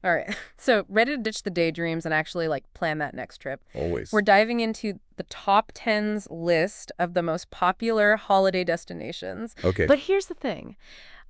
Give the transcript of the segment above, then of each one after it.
All right. So, ready to ditch the daydreams and actually plan that next trip. We're Always. diving into the top tens list of the most popular holiday destinations. Okay, But here's the thing.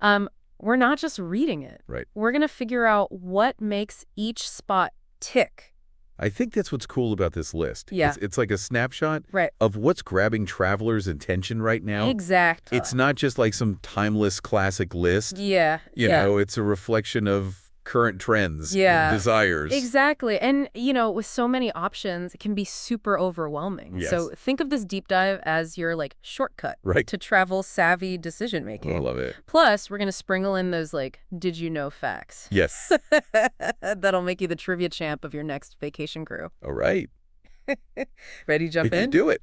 Um, we're not just reading it. right. We're going to figure out what makes each spot tick. I think that's what's cool about this list. Yeah. It's like a snapshot Right. of what's grabbing travelers' attention right now. Exactly. It's not just like some timeless classic list. Yeah. You know, it's a reflection of current trends, Yeah. desires. Exactly. And, with so many options, it can be super overwhelming. Yes. So think of this deep dive as your, shortcut Right. to travel-savvy decision Oh, I making. love it. Plus, we're going to sprinkle in those, did you know facts? Yes. That'll make you the trivia champ of your next vacation crew. All right. Ready to jump in? Do it.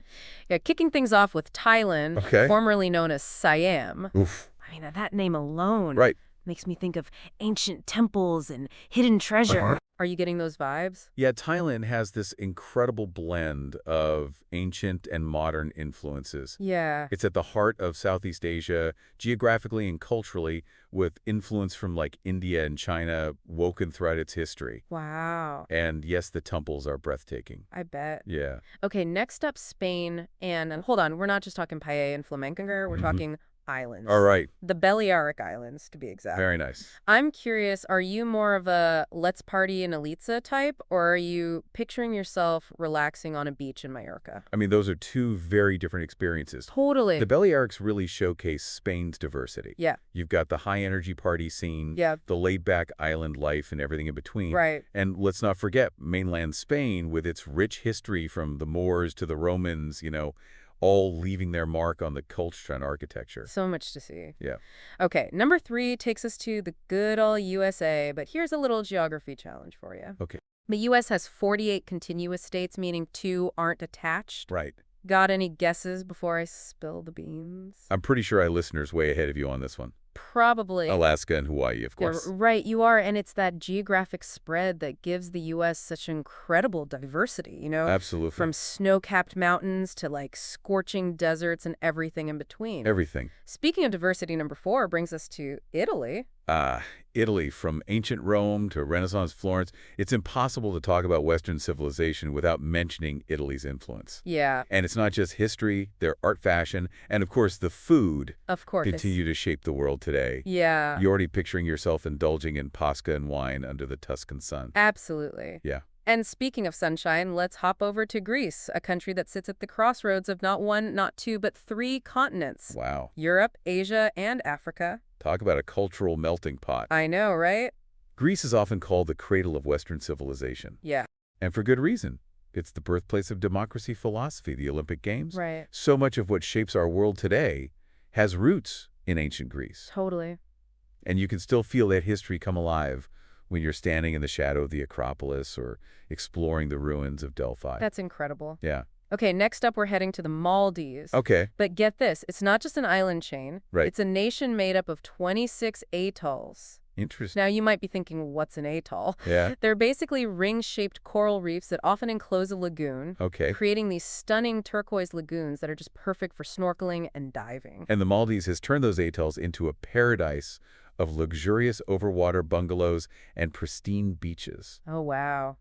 Yeah, kicking things off with Thailand, Okay. formerly known as Siam. Oof. I mean, that name alone Right. makes me think of ancient temples and hidden treasure. Are you getting those vibes? Yeah, Thailand has this incredible blend of ancient and modern influences. Yeah. It's at the heart of Southeast Asia, geographically and culturally, with influence from India and China woven throughout its history. Wow. And yes, the temples are breathtaking. I bet. Yeah. Okay, next up, Spain. And hold on, we're not just talking paella and flamenco. We're talking islands. All right. The Balearic Islands, to be exact. Very nice. I'm curious, are you more of a let's party in Ibiza type, or are you picturing yourself relaxing on a beach in Mallorca? I mean, those are two very different experiences. Totally. The Balearics really showcase Spain's diversity. Yeah. You've got the high-energy party scene, Yeah. the laid-back island life, and everything in between. Right. And let's not forget mainland Spain with its rich history from the Moors to the Romans, all leaving their mark on the culture and architecture. So much to see. Yeah. Okay, number 3 takes us to the good old USA, but here's a little geography challenge for you. Okay. The U.S. has 48 continuous states, meaning 2 aren't attached. Right. Got any guesses before I spill the beans? I'm pretty sure our listeners way ahead of you on this one. Probably. Alaska and Hawaii, of Yeah, course. right, you are, and it's that geographic spread that gives the U.S. such incredible diversity, Absolutely. From snow-capped mountains to, scorching deserts and everything in between. Everything. Speaking of diversity, number 4 brings us to Italy. Italy, from ancient Rome to Renaissance Florence, it's impossible to talk about Western civilization without mentioning Italy's influence. Yeah, And it's not just history, their art, fashion, and of course the food of course. continue to shape the world today. Yeah, You're already picturing yourself indulging in pasta and wine under the Tuscan sun. absolutely. Yeah. And speaking of sunshine, let's hop over to Greece, a country that sits at the crossroads of not 1, not 2, but 3 continents. Wow. Europe, Asia, and Africa. Talk about a cultural melting pot. I know, right? Greece is often called the cradle of Western civilization. Yeah, And for good reason. It's the birthplace of democracy philosophy, the Olympic Games. right. So much of what shapes our world today has roots in ancient Greece. Totally. And you can still feel that history come alive when you're standing in the shadow of the Acropolis or exploring the ruins of Delphi. That's incredible. Yeah. Okay, next up, we're heading to the Maldives. Okay. But get this, it's not just an island chain. Right. It's a nation made up of 26 atolls. Interesting. Now, you might be thinking, what's an atoll? Yeah. They're basically ring-shaped coral reefs that often enclose a lagoon, Okay. creating these stunning turquoise lagoons that are just perfect for snorkeling and diving. And the Maldives has turned those atolls into a paradise of luxurious overwater bungalows and pristine beaches. Oh, wow.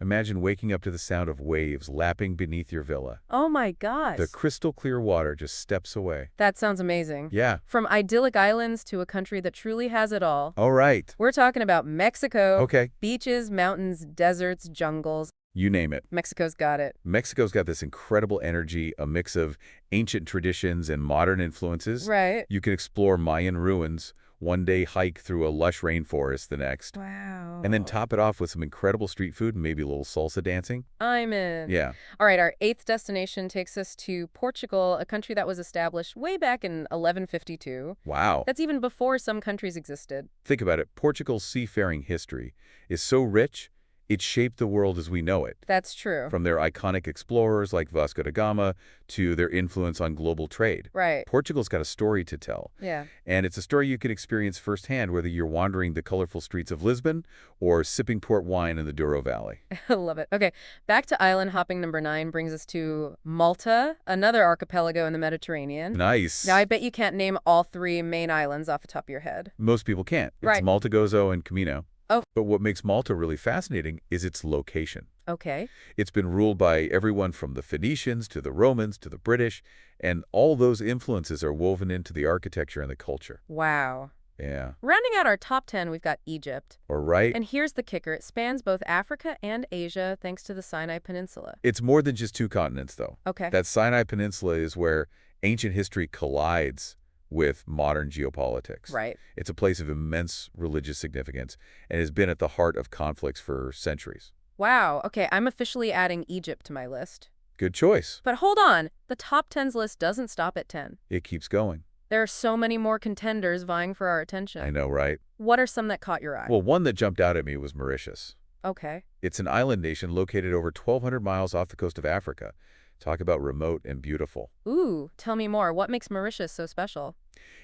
Imagine waking up to the sound of waves lapping beneath your villa. Oh, my gosh. The crystal clear water just steps away. That sounds amazing. Yeah. From idyllic islands to a country that truly has it all. All right. We're talking about Mexico. Okay. Beaches, mountains, deserts, jungles. You name it. Mexico's got it. Mexico's got this incredible energy, a mix of ancient traditions and modern influences. Right. You can explore Mayan ruins, one day hike through a lush rainforest the next, Wow. and then top it off with some incredible street food and maybe a little salsa dancing. I'm in. Yeah. All right, our 8th destination takes us to Portugal, a country that was established way back in 1152. Wow. That's even before some countries existed. Think about it. Portugal's seafaring history is so rich, it shaped the world as we know it. That's true. From their iconic explorers like Vasco da Gama to their influence on global trade. Right. Portugal's got a story to tell. Yeah. And it's a story you can experience firsthand, whether you're wandering the colorful streets of Lisbon or sipping port wine in the Douro Valley. I love it. Okay, back to island hopping number 9 brings us to Malta, another archipelago in the Mediterranean. Nice. Now, I bet you can't name all 3 main islands off the top of your head. Most people can't. It's Right. Malta, Gozo, and Camino. Oh, But what makes Malta really fascinating is its location. okay. It's been ruled by everyone from the Phoenicians to the Romans to the British, and all those influences are woven into the architecture and the culture. Wow. Yeah. Rounding out our top 10, we've got Egypt. Or right? And here's the kicker. It spans both Africa and Asia thanks to the Sinai Peninsula. It's more than just two continents, though. Okay. That Sinai Peninsula is where ancient history collides with modern geopolitics. Right. It's a place of immense religious significance and has been at the heart of conflicts for centuries. Wow. Okay, I'm officially adding Egypt to my list. Good choice. But hold on. The top 10's list doesn't stop at 10. It keeps going. There are so many more contenders vying for our attention. I know, right? What are some that caught your eye? Well, one that jumped out at me was Mauritius. Okay. It's an island nation located over 1,200 miles off the coast of Africa. Talk about remote and beautiful. Ooh, tell me more. What makes Mauritius so special?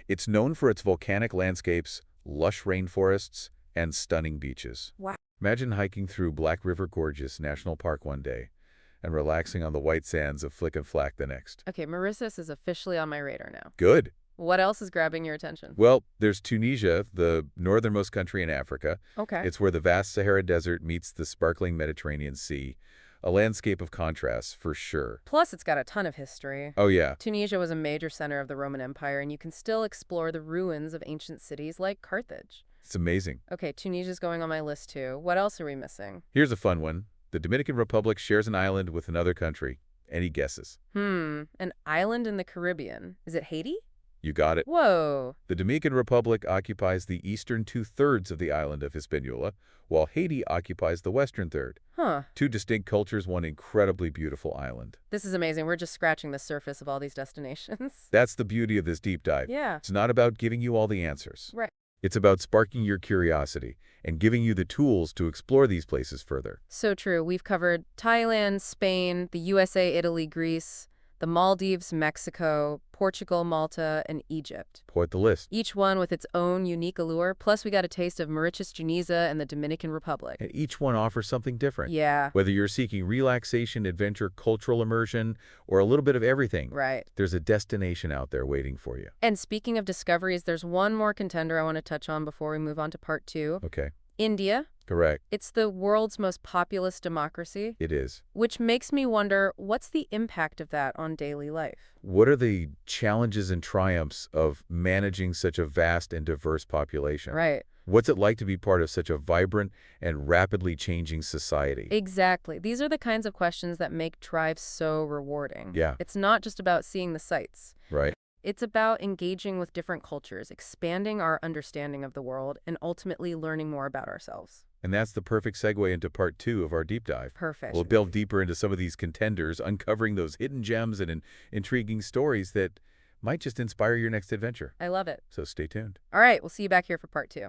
It's known for its volcanic landscapes, lush rainforests, and stunning beaches. Wow. Imagine hiking through Black River Gorges National Park one day and relaxing on the white sands of Flick and Flack the next. Okay, Mauritius is officially on my radar now. Good. What else is grabbing your attention? Well, there's Tunisia, the northernmost country in Africa. Okay. It's where the vast Sahara Desert meets the sparkling Mediterranean Sea. A landscape of contrasts, for sure. Plus, it's got a ton of history. Oh, yeah. Tunisia was a major center of the Roman Empire, and you can still explore the ruins of ancient cities like Carthage. It's amazing. Okay, Tunisia's going on my list too. What else are we missing? Here's a fun one. The Dominican Republic shares an island with another country. Any guesses? An island in the Caribbean. Is it Haiti? You got it. Whoa. The Dominican Republic occupies the eastern two-thirds of the island of Hispaniola, while Haiti occupies the western third. Huh. Two distinct cultures, one incredibly beautiful island. This is amazing. We're just scratching the surface of all these destinations. That's the beauty of this deep dive. Yeah. It's not about giving you all the answers. Right. It's about sparking your curiosity and giving you the tools to explore these places further. So true. We've covered Thailand, Spain, the USA, Italy, Greece, the Maldives, Mexico, Portugal, Malta, and Egypt. Point the list. Each one with its own unique allure. Plus, we got a taste of Mauritius, Tunisia, and the Dominican Republic. And each one offers something different. Yeah. Whether you're seeking relaxation, adventure, cultural immersion, or a little bit of everything, Right. there's a destination out there waiting for you. And speaking of discoveries, there's one more contender I want to touch on before we move on to part 2. Okay. India. Correct. It's the world's most populous democracy, It is. which makes me wonder, what's the impact of that on daily life? What are the challenges and triumphs of managing such a vast and diverse population? Right. What's it like to be part of such a vibrant and rapidly changing society? Exactly. These are the kinds of questions that make drive so rewarding. Yeah. It's not just about seeing the sights. Right. It's about engaging with different cultures, expanding our understanding of the world, and ultimately learning more about ourselves. And that's the perfect segue into part 2 of our deep dive. Perfect. We'll delve deeper into some of these contenders, uncovering those hidden gems and intriguing stories that might just inspire your next adventure. I love it. So stay tuned. All right, we'll see you back here for part 2.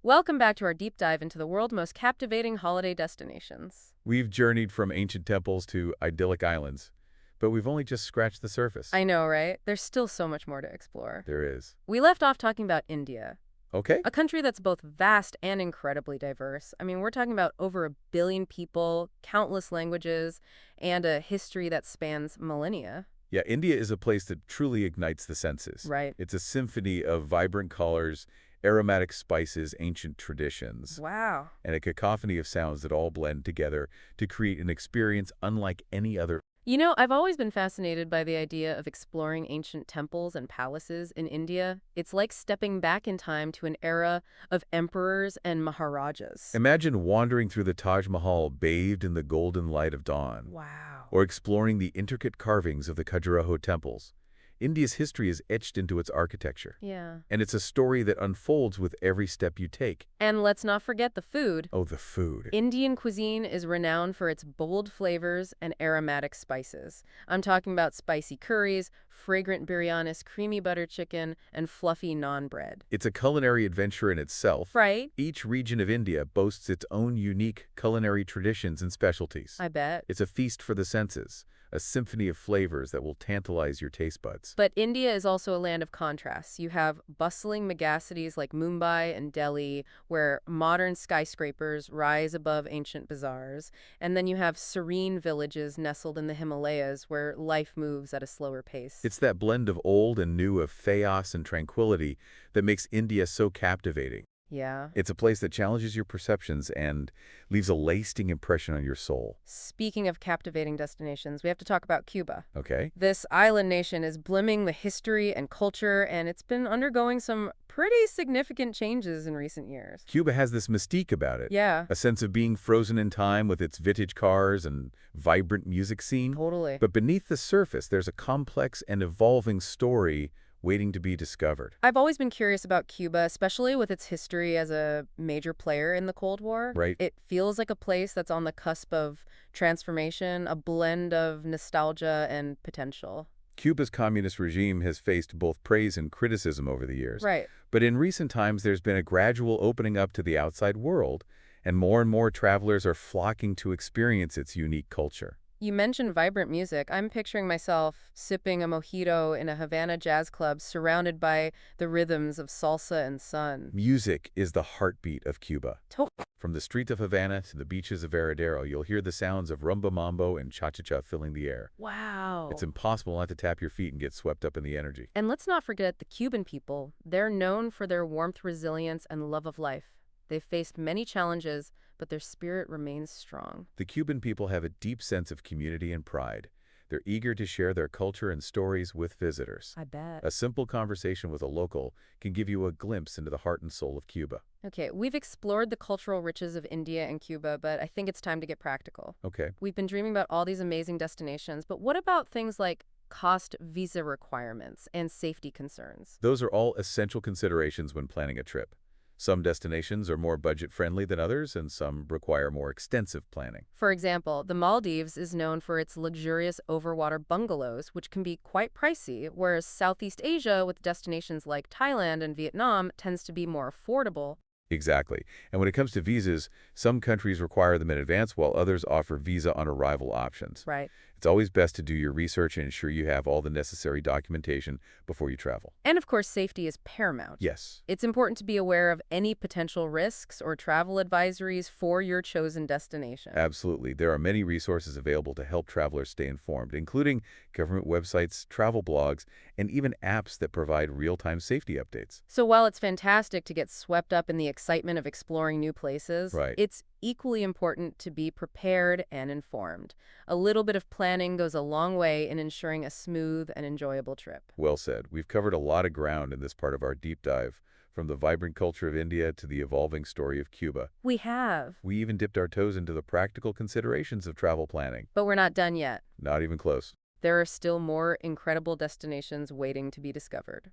Welcome back to our deep dive into the world's most captivating holiday destinations. We've journeyed from ancient temples to idyllic islands, but we've only just scratched the surface. I know, right? There's still so much more to explore. There is. We left off talking about India, Okay. a country that's both vast and incredibly diverse. I mean, we're talking about over 1 billion people, countless languages, and a history that spans millennia. Yeah, India is a place that truly ignites the senses. Right. It's a symphony of vibrant colors, aromatic spices, ancient traditions, Wow. and a cacophony of sounds that all blend together to create an experience unlike any other. You know, I've always been fascinated by the idea of exploring ancient temples and palaces in India. It's like stepping back in time to an era of emperors and maharajas. Imagine wandering through the Taj Mahal bathed in the golden light of dawn, Wow. or exploring the intricate carvings of the Khajuraho temples. India's history is etched into its architecture, Yeah. and it's a story that unfolds with every step you take. And let's not forget the food. Oh, the food. Indian cuisine is renowned for its bold flavors and aromatic spices. I'm talking about spicy curries, fragrant biryanis, creamy butter chicken, and fluffy naan bread. It's a culinary adventure in itself. Right? Each region of India boasts its own unique culinary traditions and specialties. I bet. It's a feast for the senses, a symphony of flavors that will tantalize your taste buds. But India is also a land of contrasts. You have bustling megacities like Mumbai and Delhi, where modern skyscrapers rise above ancient bazaars. And then you have serene villages nestled in the Himalayas, where life moves at a slower pace. It's that blend of old and new, of chaos and tranquility, that makes India so captivating. Yeah. It's a place that challenges your perceptions and leaves a lasting impression on your soul. Speaking of captivating destinations, we have to talk about Cuba. Okay? This island nation is brimming with history and culture, and it's been undergoing some pretty significant changes in recent years. Cuba has this mystique about it, Yeah, a sense of being frozen in time with its vintage cars and vibrant music scene. totally. But beneath the surface, there's a complex and evolving story waiting to be discovered. I've always been curious about Cuba, especially with its history as a major player in the Cold War. Right. It feels like a place that's on the cusp of transformation, a blend of nostalgia and potential. Cuba's communist regime has faced both praise and criticism over the years. Right. But in recent times, there's been a gradual opening up to the outside world, and more travelers are flocking to experience its unique culture. You mentioned vibrant music. I'm picturing myself sipping a mojito in a Havana jazz club surrounded by the rhythms of salsa and sun. Music is the heartbeat of Cuba. To- From the streets of Havana to the beaches of Veradero, you'll hear the sounds of rumba mambo and cha-cha-cha filling the air. wow. It's impossible not to tap your feet and get swept up in the energy. And let's not forget the Cuban people. They're known for their warmth, resilience, and love of life. They've faced many challenges, but their spirit remains strong. The Cuban people have a deep sense of community and pride. They're eager to share their culture and stories with visitors. I bet. A simple conversation with a local can give you a glimpse into the heart and soul of Cuba. Okay, we've explored the cultural riches of India and Cuba, but I think it's time to get practical. Okay. We've been dreaming about all these amazing destinations, but what about things like cost, visa requirements, and safety concerns? Those are all essential considerations when planning a trip. Some destinations are more budget-friendly than others, and some require more extensive planning. For example, the Maldives is known for its luxurious overwater bungalows, which can be quite pricey, whereas Southeast Asia, with destinations like Thailand and Vietnam, tends to be more affordable. Exactly. And when it comes to visas, some countries require them in advance while others offer visa-on-arrival options. Right. It's always best to do your research and ensure you have all the necessary documentation before you travel. And of course, safety is paramount. Yes. It's important to be aware of any potential risks or travel advisories for your chosen destination. Absolutely. There are many resources available to help travelers stay informed, including government websites, travel blogs, and even apps that provide real-time safety updates. So while it's fantastic to get swept up in the excitement of exploring new places, Right. it's equally important to be prepared and informed. A little bit of planning goes a long way in ensuring a smooth and enjoyable trip. Well said. We've covered a lot of ground in this part of our deep dive, from the vibrant culture of India to the evolving story of Cuba. We have, We even dipped our toes into the practical considerations of travel planning. but we're not done yet. Not even close. There are still more incredible destinations waiting to be discovered.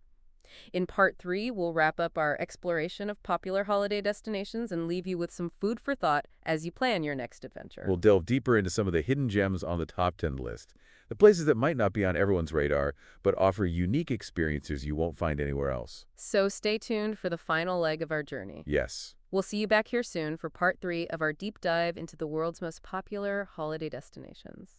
In part 3, we'll wrap up our exploration of popular holiday destinations and leave you with some food for thought as you plan your next adventure. We'll delve deeper into some of the hidden gems on the top 10 list, the places that might not be on everyone's radar, but offer unique experiences you won't find anywhere else. So stay tuned for the final leg of our journey. Yes. We'll see you back here soon for part 3 of our deep dive into the world's most popular holiday destinations.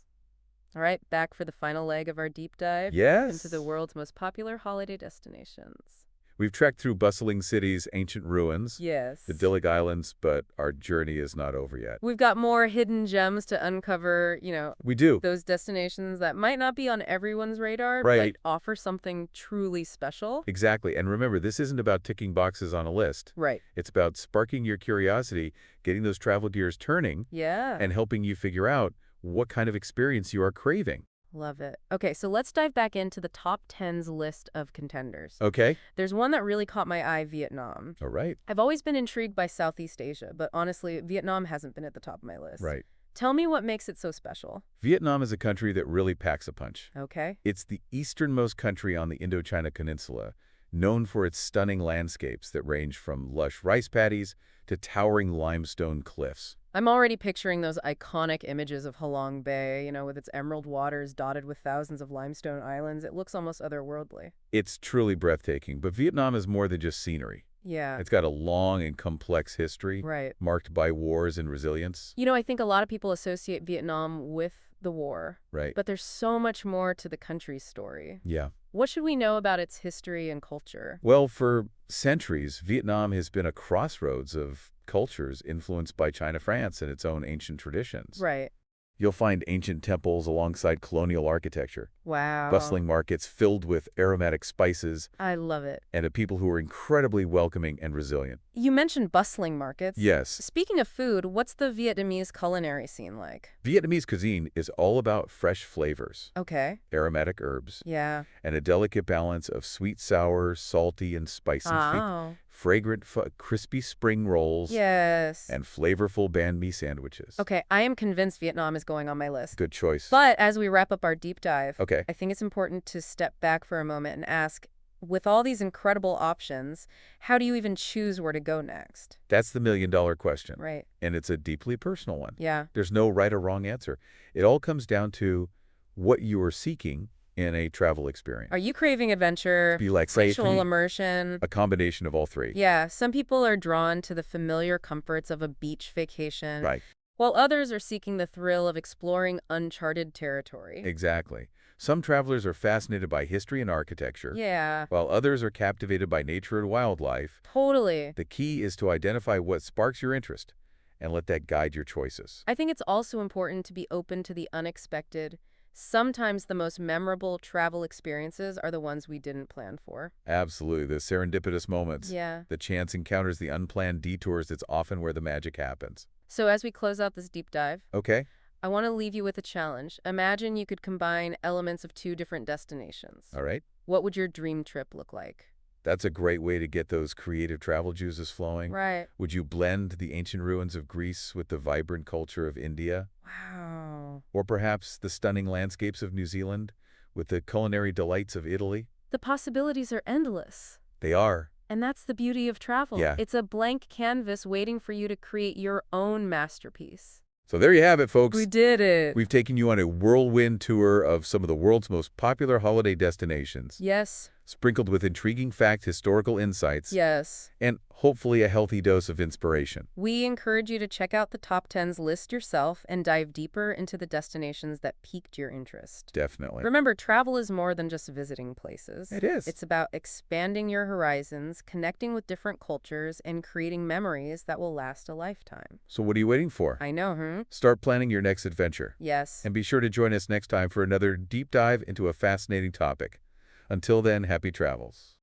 All right, back for the final leg of our deep dive Yes. into the world's most popular holiday destinations. We've trekked through bustling cities, ancient ruins, Yes. the Idyllic Islands, but our journey is not over yet. We've got more hidden gems to uncover, We do. those destinations that might not be on everyone's radar, Right. but offer something truly special. Exactly. And remember, this isn't about ticking boxes on a list. Right. It's about sparking your curiosity, getting those travel gears turning, Yeah. and helping you figure out what kind of experience you are craving. Love it. Okay, so let's dive back into the top 10's list of contenders. Okay? There's one that really caught my eye, Vietnam. All right. I've always been intrigued by Southeast Asia, but honestly, Vietnam hasn't been at the top of my list. Right. Tell me what makes it so special. Vietnam is a country that really packs a punch. Okay. It's the easternmost country on the Indochina Peninsula, known for its stunning landscapes that range from lush rice paddies to towering limestone cliffs. I'm already picturing those iconic images of Halong Bay, with its emerald waters dotted with thousands of limestone islands. It looks almost otherworldly. It's truly breathtaking, but Vietnam is more than just scenery. Yeah. It's got a long and complex history, Right. marked by wars and resilience. I think a lot of people associate Vietnam with the war, Right. but there's so much more to the country's story. Yeah. What should we know about its history and culture? Well, for centuries, Vietnam has been a crossroads of cultures influenced by China, France, and its own ancient traditions. Right. You'll find ancient temples alongside colonial architecture, Wow. bustling markets filled with aromatic spices, I love it. and a people who are incredibly welcoming and resilient. You mentioned bustling markets. Yes, Speaking of food, what's the Vietnamese culinary scene like? Vietnamese cuisine is all about fresh flavors, Okay. aromatic herbs, Yeah. and a delicate balance of sweet, sour, salty, and spicy. Think Oh. fragrant, crispy spring rolls Yes. and flavorful banh mi sandwiches. Okay, I am convinced Vietnam is going on my list. Good choice. But as we wrap up our deep dive, Okay. I think it's important to step back for a moment and ask, with all these incredible options, how do you even choose where to go next? That's the million-dollar question. Right. And it's a deeply personal one. Yeah. There's no right or wrong answer. It all comes down to what you are seeking in a travel experience. Are you craving adventure, Be like sexual immersion? a combination of all three. Yeah, some people are drawn to the familiar comforts of a beach vacation, Right. while others are seeking the thrill of exploring uncharted territory. Exactly. Some travelers are fascinated by history and architecture, Yeah, while others are captivated by nature and wildlife. totally. The key is to identify what sparks your interest and let that guide your choices. I think it's also important to be open to the unexpected. Sometimes the most memorable travel experiences are the ones we didn't plan for. Absolutely. The serendipitous moments, Yeah. the chance encounters, the unplanned detours, it's often where the magic happens. So as we close out this deep dive, Okay? I want to leave you with a challenge. Imagine you could combine elements of two different destinations. All right? What would your dream trip look like? That's a great way to get those creative travel juices flowing. Right. Would you blend the ancient ruins of Greece with the vibrant culture of India? Wow. Or perhaps the stunning landscapes of New Zealand with the culinary delights of Italy? The possibilities are endless. They are. And that's the beauty of travel. Yeah. It's a blank canvas waiting for you to create your own masterpiece. So there you have it, folks. We did it. We've taken you on a whirlwind tour of some of the world's most popular holiday destinations, Yes. sprinkled with intriguing fact, historical insights, Yes. and hopefully a healthy dose of inspiration. We encourage you to check out the top 10s list yourself and dive deeper into the destinations that piqued your interest. Definitely. Remember, travel is more than just visiting places. It is. It's about expanding your horizons, connecting with different cultures, and creating memories that will last a lifetime. So what are you waiting for? I know, huh? Start planning your next adventure. Yes. And be sure to join us next time for another deep dive into a fascinating topic. Until then, happy travels.